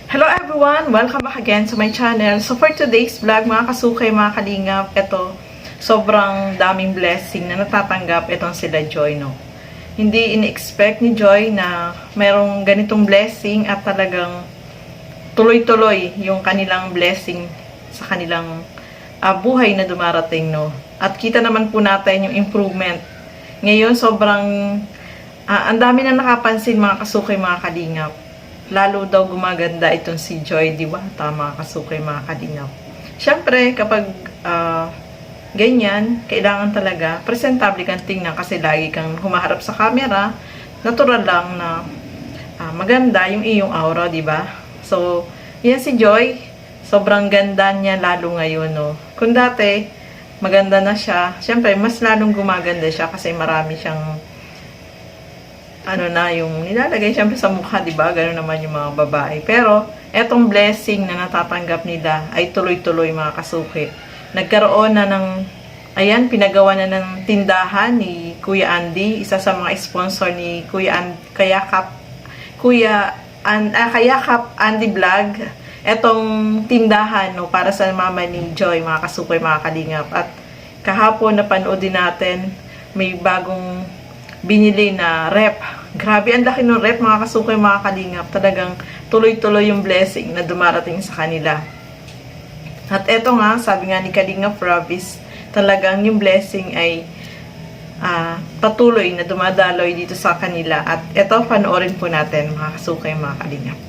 Hello everyone! Welcome back again to my channel. So for today's vlog, mga kasukay, mga kalingap, ito, sobrang daming blessing na natatanggap itong sila Joy, no? Hindi in-expect ni Joy na merong ganitong blessing at talagang tuloy-tuloy yung kanilang blessing sa kanilang buhay na dumarating, no? At kita naman po natin yung improvement. Ngayon, sobrang ang dami na nakapansin, mga kasukay, mga kalingap. Lalo daw gumaganda itong si Joy, di ba? Tama, kasukay, mga kalingap. Siyempre, kapag ganyan, kailangan talaga presentable kang tingnan kasi lagi kang humaharap sa camera. Natural lang na maganda yung iyong aura, di ba? So, yan si Joy. Sobrang ganda niya lalo ngayon, no? Kung dati, maganda na siya. Siyempre, mas lalong gumaganda siya kasi marami siyang yung nilalagay siyempre sa mukha, di ba? Gano'n naman yung mga babae. Pero, etong blessing na natatanggap nila ay tuloy-tuloy, mga kasuki. Nagkaroon na ng, pinagawa na ng tindahan ni Kuya Andy, isa sa mga sponsor ni Kayakap Andy Vlog. Etong tindahan, no, para sa mama ni Joy, mga kasuki, mga kalingap. At kahapon napanood din natin, may bagong binili na rep. Grabe, ang laki ng rep, mga kasukay, mga kalingap. Talagang tuloy-tuloy yung blessing na dumarating sa kanila. At eto nga, sabi nga ni Kalingap Robis, talagang yung blessing ay patuloy na dumadaloy dito sa kanila. At eto, panoorin po natin, mga kasukay, mga kalingap.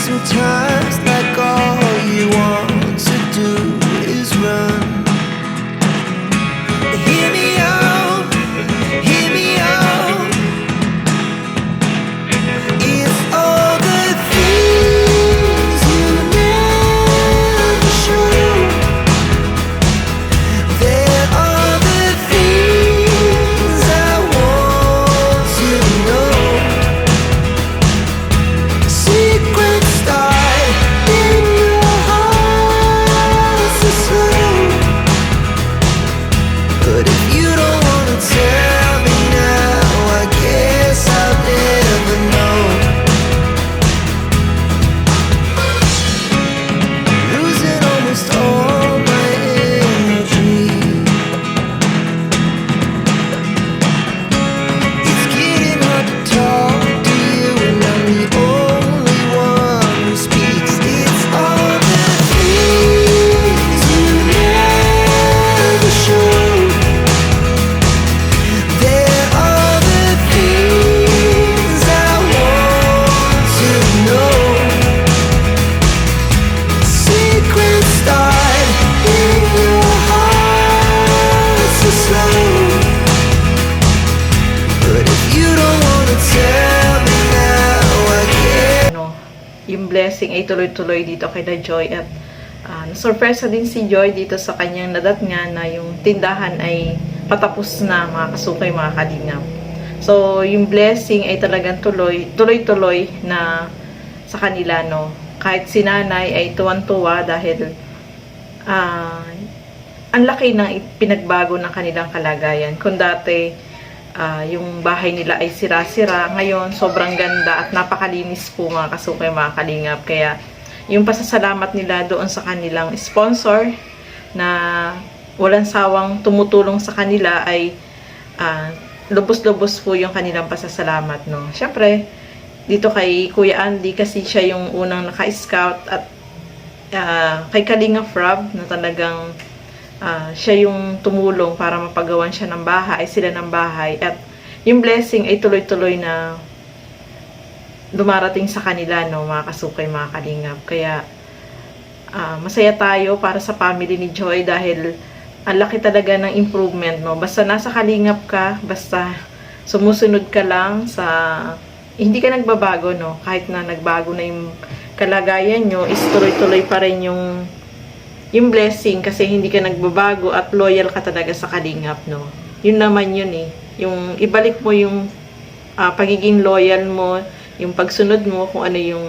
Sometimes like all you want to do is run. Hear me out, hear me out. It's all the things you never show. There are the things I want to know. Secrets yung blessing ay tuloy-tuloy dito kay na Joy at surprise din si Joy dito sa kanyang nadatngan na yung tindahan ay patapos na, mga kasukay, mga kalingap. So, yung blessing ay talagang tuloy-tuloy na sa kanila, no. Kahit si nanay ay tuwan-tuwa dahil ang laki ng pinagbago ng kanilang kalagayan. Kung dati yung bahay nila ay sira-sira, ngayon sobrang ganda at napakalinis po, mga kasukay, mga kalingap. Kaya yung pasasalamat nila doon sa kanilang sponsor na walang sawang tumutulong sa kanila ay lubos-lubos po yung kanilang pasasalamat, no. Siyempre dito kay Kuya Andy kasi siya yung unang naka-scout at kay Kalingap Rob na talagang siya yung tumulong para mapagawan siya ng bahay, sila ng bahay, at yung blessing ay tuloy-tuloy na dumarating sa kanila, no, mga kasukay, mga kalingap. Kaya masaya tayo para sa family ni Joy dahil ang laki talaga ng improvement, no. Basta nasa kalingap ka, basta sumusunod ka lang sa hindi ka nagbabago, no. Kahit na nagbago na yung kalagayan nyo, is tuloy-tuloy pa rin yung blessing kasi hindi ka nagbabago at loyal ka talaga sa kalingap, no. Yun naman yun eh. Yung ibalik mo yung pagiging loyal mo, yung pagsunod mo kung ano yung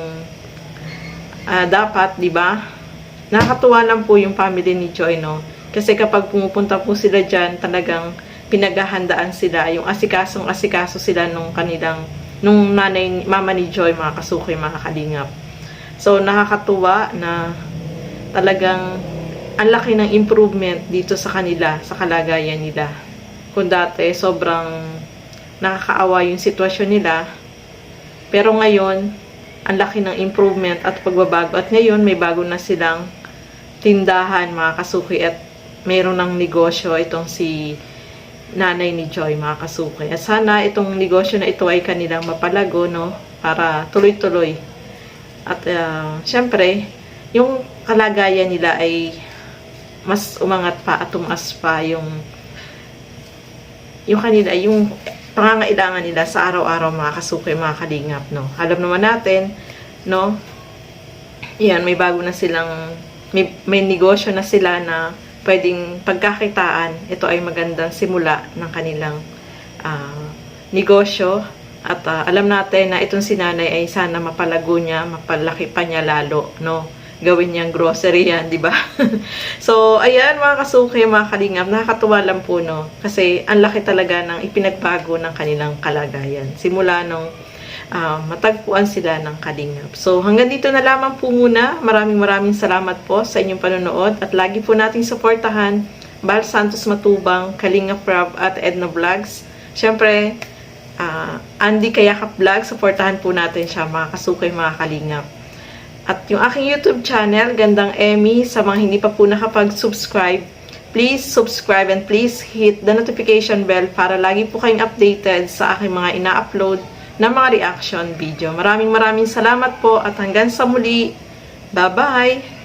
dapat, di ba? Nakakatuwa lang po yung family ni Joy, no? Kasi kapag pumupunta po sila dyan, talagang pinaghahandaan sila, yung asikaso sila nung mama ni Joy, mga kasuki, mga kalingap. So, nakakatuwa na talagang ang laki ng improvement dito sa kanila, sa kalagayan nila. Kung dati, sobrang nakakaawa yung sitwasyon nila, pero ngayon, ang laki ng improvement at pagbabago. At ngayon, may bago na silang tindahan, mga kasuki, at mayroon ng negosyo itong si nanay ni Joy, mga kasuki. At sana itong negosyo na ito ay kanilang mapalago, no? Para tuloy-tuloy. At syempre, yung kalagayan nila ay mas umangat pa at tumaas pa yung kanila, yung pangangailangan nila sa araw-araw, mga kasuki, mga kalingap, no? Alam naman natin, no? Yan, may bago na silang, may negosyo na sila na pwedeng pagkakitaan. Ito ay magandang simula ng kanilang negosyo. At alam natin na itong si nanay ay sana mapalago niya, mapalaki pa niya lalo, no? Gawin niyang grocery yan, di ba? So, ayan mga kasuki, mga kalingap, nakakatuwa lang po, no? Kasi ang laki talaga ng ipinagbago ng kanilang kalagayan. Simula nung matagpuan sila ng kalingap. So, hanggang dito na lamang po muna. Maraming salamat po sa inyong panonood at lagi po nating suportahan Bal Santos Matubang, Kalingap Rob at Edna Vlogs. Siyempre, Andy Kayakap Vlog, suportahan po natin siya, mga kasuki, mga kalingap. At yung aking YouTube channel, Gandang Emmy, sa mga hindi pa po nakapag-subscribe, please subscribe and please hit the notification bell para lagi po kayong updated sa aking mga ina-upload na mga reaction video. Maraming salamat po at hanggang sa muli. Bye-bye!